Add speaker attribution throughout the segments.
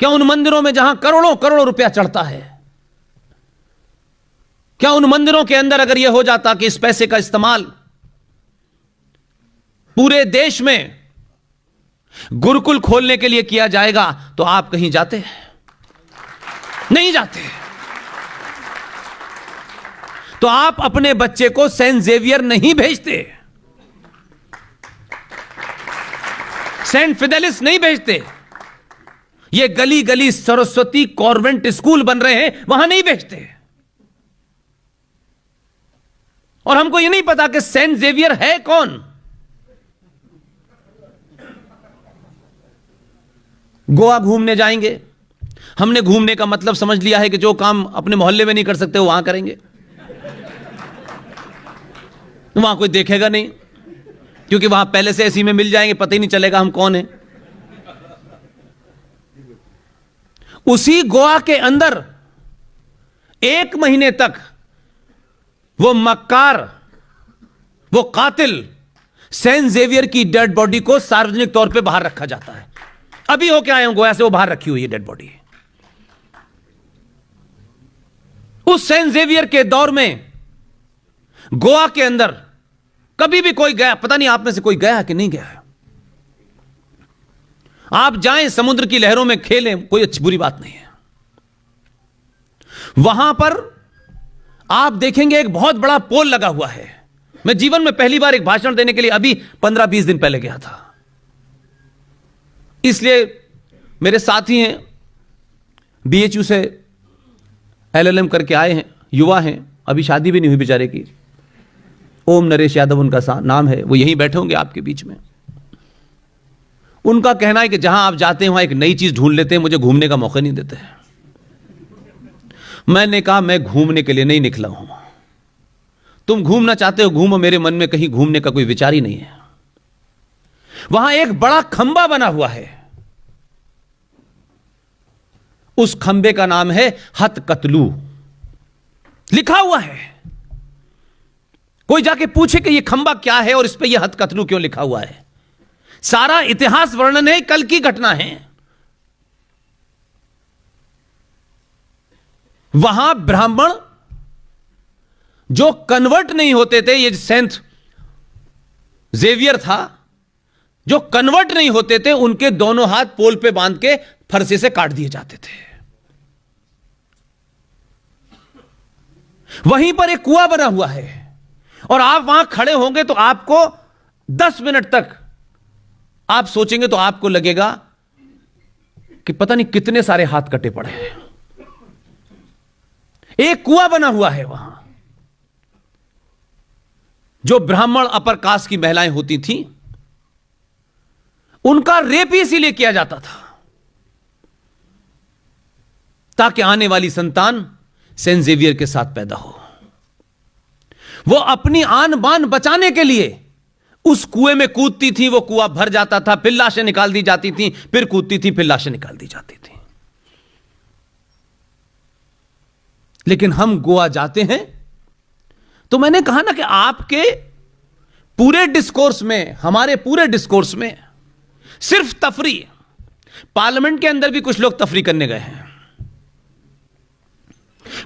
Speaker 1: क्या उन मंदिरों में जहां करोड़ों करोड़ों रुपया चढ़ता है, क्या उन मंदिरों के अंदर अगर यह हो जाता कि इस पैसे का इस्तेमाल पूरे देश में गुरुकुल खोलने के लिए किया जाएगा, तो आप कहीं जाते? नहीं जाते। तो आप अपने बच्चे को सेंट जेवियर नहीं भेजते, सेंट फिडेलिस नहीं भेजते। ये गली गली सरस्वती कॉन्वेंट स्कूल बन रहे हैं, वहां नहीं भेजते। और हमको ये नहीं पता कि सेंट जेवियर है कौन। गोवा घूमने जाएंगे, हमने घूमने का मतलब समझ लिया है कि जो काम अपने मोहल्ले में नहीं कर सकते वो वहां करेंगे। वहां कोई देखेगा नहीं, क्योंकि वहां पहले से ऐसी में मिल जाएंगे, पता ही नहीं चलेगा हम कौन हैं। उसी गोवा के अंदर 1 महीने तक वो मक्कार, वो कातिल सेंट जेवियर की डेड बॉडी को सार्वजनिक तौर पे बाहर रखा जाता है। अभी होके आए हूं गोवा से, वो बाहर रखी हुई है डेड बॉडी। उस सेंट जेवियर के दौर में गोवा के अंदर कभी भी कोई गया, पता नहीं आप में से कोई गया है कि नहीं गया है। आप जाएं, समुद्र की लहरों में खेलें, कोई अच्छी बुरी बात नहीं है। वहां पर आप देखेंगे एक बहुत बड़ा पोल लगा हुआ है। मैं जीवन में पहली बार एक भाषण देने के लिए अभी 15-20 दिन पहले गया था, इसलिए मेरे साथी हैं, बीएचयू से एलएलएम करके आए हैं, युवा हैं, अभी शादी भी नहीं हुई बेचारे की। ओम नरेश यादव उनका नाम है, वो यहीं बैठे होंगे आपके बीच में। उनका कहना है कि जहां आप जाते हैं वहां एक नई चीज ढूंढ लेते हैं, मुझे घूमने का मौका नहीं देते हैं। मैंने कहा मैं घूमने के लिए नहीं निकला हूं, तुम घूमना चाहते हो घूमो, मेरे मन में कहीं घूमने का कोई विचार ही नहीं है। वहां एक बड़ा खंबा बना हुआ है, उस खंबे का नाम है हथकतलू, लिखा हुआ है। कोई जाके पूछे कि यह खंबा क्या है और इस पे यह हथकतलू क्यों लिखा हुआ है, सारा इतिहास वर्णन है, कल की घटना है। वहां ब्राह्मण जो कन्वर्ट नहीं होते थे, ये सेंट जेवियर था, जो कन्वर्ट नहीं होते थे उनके दोनों हाथ पोल पे बांध के फरसे से काट दिए जाते थे। वहीं पर एक कुआं बना हुआ है और आप वहां खड़े होंगे तो आपको 10 मिनट तक आप सोचेंगे तो आपको लगेगा कि पता नहीं कितने सारे हाथ कटे पड़े हैं। एक कुआं बना हुआ है वहां, जो ब्राह्मण अपर कास्ट की महिलाएं होती थीं, उनका रेप इसीलिए किया जाता था ताकि आने वाली संतान सेंट जेवियर के साथ पैदा हो। वो अपनी आन बान बचाने के लिए उस कुएं में कूदती थी, वो कुआं भर जाता था, फिर लाशें निकाल दी जाती थी, फिर कूदती थी, फिर लाशें निकाल दी जाती थी। लेकिन हम गोवा जाते हैं तो मैंने कहा ना कि आपके पूरे डिस्कोर्स में, हमारे पूरे डिस्कोर्स में सिर्फ तफरी। पार्लियामेंट के अंदर भी कुछ लोग तफरी करने गए हैं।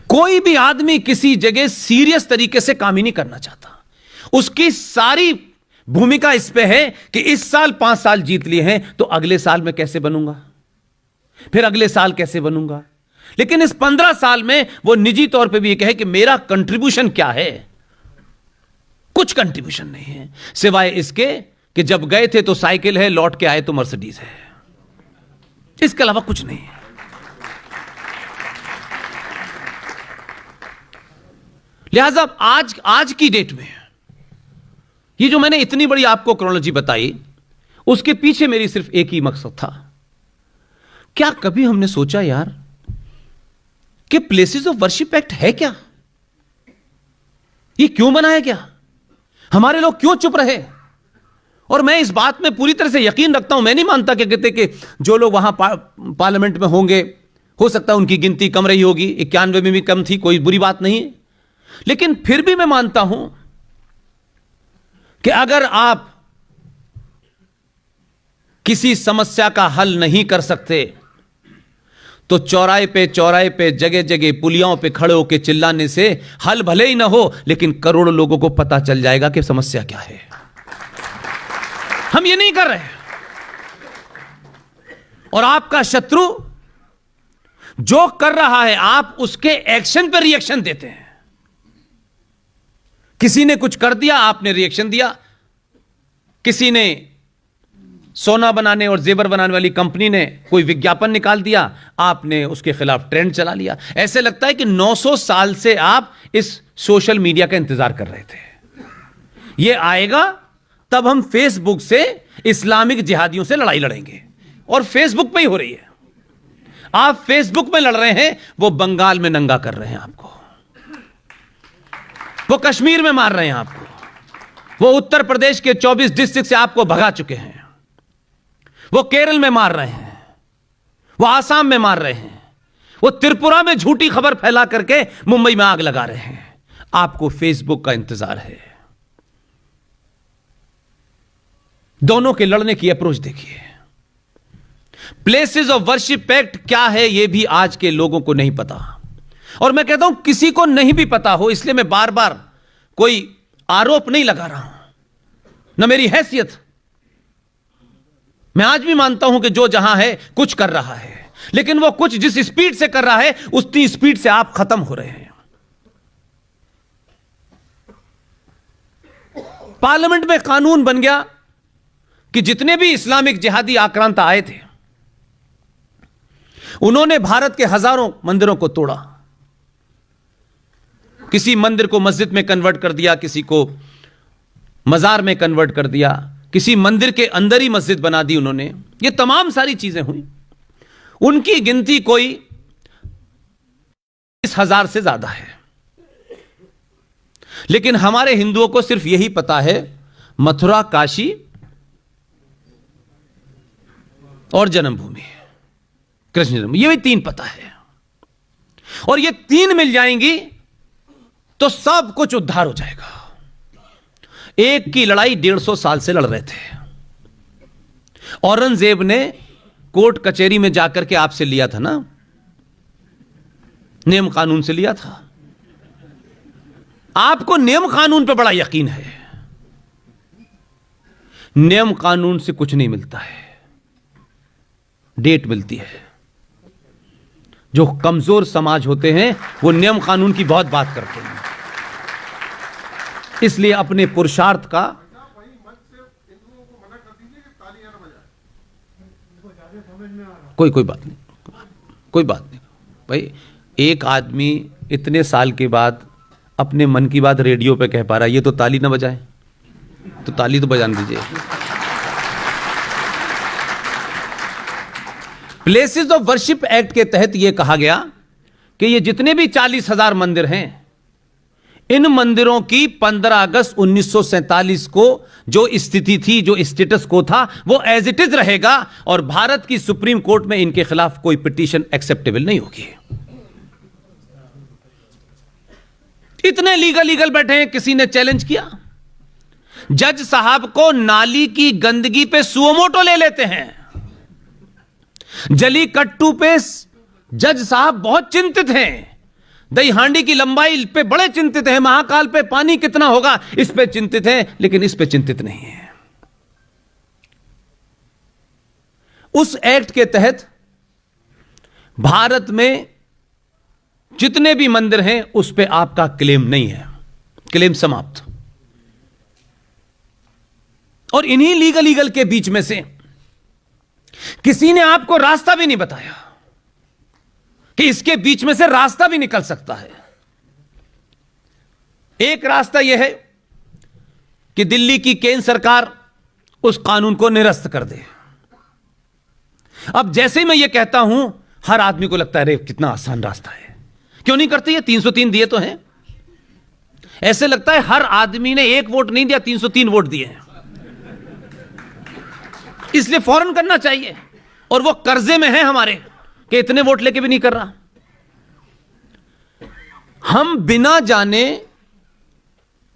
Speaker 1: कोई भी आदमी किसी जगह सीरियस तरीके से काम ही नहीं करना चाहता। उसकी सारी भूमिका इस पे है कि इस साल 5 साल जीत लिए हैं तो अगले साल मैं कैसे बनूंगा, फिर अगले साल कैसे बनूंगा। लेकिन इस 15 साल में वो निजी तौर पे भी ये कहे कि मेरा कंट्रीब्यूशन क्या है। कुछ कंट्रीब्यूशन नहीं है सिवाय इसके कि जब गए थे तो साइकिल है, लौट के आए तो मर्सिडीज है, इसके अलावा कुछ नहीं है। लिहाजा आज की डेट में ये जो मैंने इतनी बड़ी आपको क्रोनोलॉजी बताई, उसके पीछे मेरी सिर्फ एक ही मकसद था। क्या कभी हमने सोचा यार कि प्लेसेस ऑफ वर्शिप एक्ट है क्या? ये क्यों बनाया गया? हमारे लोग क्यों चुप रहे? और मैं इस बात में पूरी तरह से यकीन रखता हूं, मैं नहीं मानता कि कहते कि जो लोग वहां पार्लियामेंट में होंगे, हो सकता है उनकी गिनती कम रही होगी, 91 में भी कम थी, कोई बुरी बात नहीं है। लेकिन फिर भी मैं मानता हूं कि अगर आप किसी समस्या का हल नहीं कर सकते तो चौराहे पे जगह जगह पुलियाओं पे खड़े होकर चिल्लाने से हल भले ही ना हो, लेकिन करोड़ों लोगों को पता चल जाएगा कि समस्या क्या है। हम ये नहीं कर रहे। और आपका शत्रु जो कर रहा है, आप उसके एक्शन पर रिएक्शन देते हैं। किसी ने कुछ कर दिया, आपने रिएक्शन दिया। किसी ने सोना बनाने और जेवर बनाने वाली कंपनी ने कोई विज्ञापन निकाल दिया, आपने उसके खिलाफ ट्रेंड चला लिया। ऐसे लगता है कि 900 साल से आप इस सोशल मीडिया का इंतजार कर रहे थे। यह आएगा तब हम फेसबुक से इस्लामिक जिहादियों से लड़ाई लड़ेंगे, और फेसबुक पे ही हो रही है। आप फेसबुक में लड़ रहे हैं, वो बंगाल में नंगा कर रहे हैं आपको, वो कश्मीर में मार रहे हैं आपको, वो उत्तर प्रदेश के 24 डिस्ट्रिक्ट से आपको भगा चुके हैं, वो केरल में मार रहे हैं, वो आसाम में मार रहे हैं, वो त्रिपुरा में झूठी खबर फैला करके मुंबई में आग लगा रहे हैं। आपको फेसबुक का इंतजार है। दोनों के लड़ने की अप्रोच देखिए। प्लेसेस ऑफ वर्शिप एक्ट क्या है, यह भी आज के लोगों को नहीं पता। और मैं कहता हूं किसी को नहीं भी पता हो, इसलिए मैं बार बार कोई आरोप नहीं लगा रहा हूं, न मेरी हैसियत। मैं आज भी मानता हूं कि जो जहां है कुछ कर रहा है, लेकिन वो कुछ जिस स्पीड से कर रहा है उतनी स्पीड से आप खत्म हो रहे हैं। पार्लियामेंट में कानून बन गया कि जितने भी इस्लामिक जिहादी आक्रांता आए थे, उन्होंने भारत के हजारों मंदिरों को तोड़ा। किसी मंदिर को मस्जिद में कन्वर्ट कर दिया, किसी को मजार में कन्वर्ट कर दिया, किसी मंदिर के अंदर ही मस्जिद बना दी उन्होंने। ये तमाम सारी चीजें हुई। उनकी गिनती कोई 20,000 से ज्यादा है, लेकिन हमारे हिंदुओं को सिर्फ यही पता है, मथुरा, काशी और जन्मभूमि, कृष्ण जन्म, ये भी 3 पता है। और ये 3 मिल जाएंगी तो सब कुछ उद्धार हो जाएगा। एक की लड़ाई 150 साल से लड़ रहे थे। औरंगजेब ने कोर्ट कचहरी में जाकर के आपसे लिया था ना, नियम कानून से लिया था। आपको नियम कानून पे बड़ा यकीन है। नियम कानून से कुछ नहीं मिलता है, डेट मिलती है। जो कमजोर समाज होते हैं वो नियम कानून की बहुत बात करते हैं, इसलिए अपने पुरुषार्थ का कोई बात नहीं भाई। एक आदमी इतने साल के बाद अपने मन की बात रेडियो पे कह पा रहा है, ये तो ताली ना बजाए, तो ताली तो बजाने दीजिए। प्लेसेस ऑफ वर्शिप एक्ट के तहत यह कहा गया कि ये जितने भी 40,000 मंदिर हैं, इन मंदिरों की 15 अगस्त 1947 को जो स्थिति थी, जो स्टेटस को था, वो एज इट इज रहेगा, और भारत की सुप्रीम कोर्ट में इनके खिलाफ कोई पिटीशन एक्सेप्टेबल नहीं होगी। इतने लीगल बैठे हैं, किसी ने चैलेंज किया? जज साहब को नाली की गंदगी पे सुओमोटो ले लेते हैं। जली कट्टू पे जज साहब बहुत चिंतित हैं, दही हांडी की लंबाई पे बड़े चिंतित हैं, महाकाल पे पानी कितना होगा इस पे चिंतित हैं, लेकिन इस पे चिंतित नहीं है। उस एक्ट के तहत भारत में जितने भी मंदिर हैं उस पे आपका क्लेम नहीं है, क्लेम समाप्त। और इन्हीं लीगल के बीच में से किसी ने आपको रास्ता भी नहीं बताया कि इसके बीच में से रास्ता भी निकल सकता है। एक रास्ता यह है कि दिल्ली की केंद्र सरकार उस कानून को निरस्त कर दे। अब जैसे ही मैं यह कहता हूं, हर आदमी को लगता है अरे कितना आसान रास्ता है, क्यों नहीं करती है? 303 दिए तो हैं। ऐसे लगता है हर आदमी ने 1 वोट नहीं दिया, 303 वोट दिए हैं, इसलिए फौरन करना चाहिए। और वो कर्जे में है हमारे कि इतने वोट लेके भी नहीं कर रहा। हम बिना जाने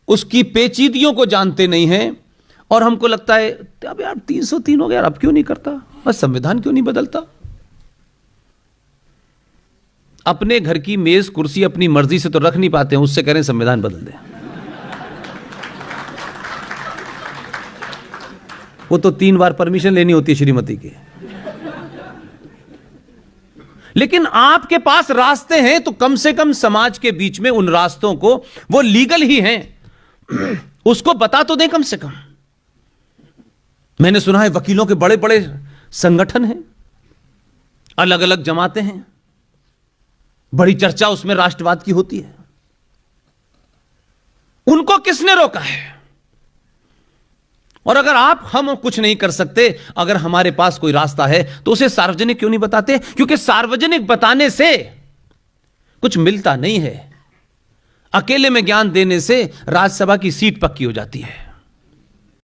Speaker 1: उसकी पेचीदगियों को जानते नहीं हैं, और हमको लगता है अब यार 303 हो गया, अब क्यों नहीं करता, बस संविधान क्यों नहीं बदलता। अपने घर की मेज कुर्सी अपनी मर्जी से तो रख नहीं पाते हैं, उससे कह रहे हैं संविधान बदल दें। वो तो 3 बार परमिशन लेनी होती है श्रीमती की। लेकिन आपके पास रास्ते हैं तो कम से कम समाज के बीच में उन रास्तों को, वो लीगल ही हैं, उसको बता तो दें कम से कम। मैंने सुना है वकीलों के बड़े बड़े संगठन हैं, अलग अलग जमातें हैं, बड़ी चर्चा उसमें राष्ट्रवाद की होती है। उनको किसने रोका है? और अगर हम कुछ नहीं कर सकते, अगर हमारे पास कोई रास्ता है तो उसे सार्वजनिक क्यों नहीं बताते? क्योंकि सार्वजनिक बताने से कुछ मिलता नहीं है। अकेले में ज्ञान देने से राज्यसभा की सीट पक्की हो जाती है।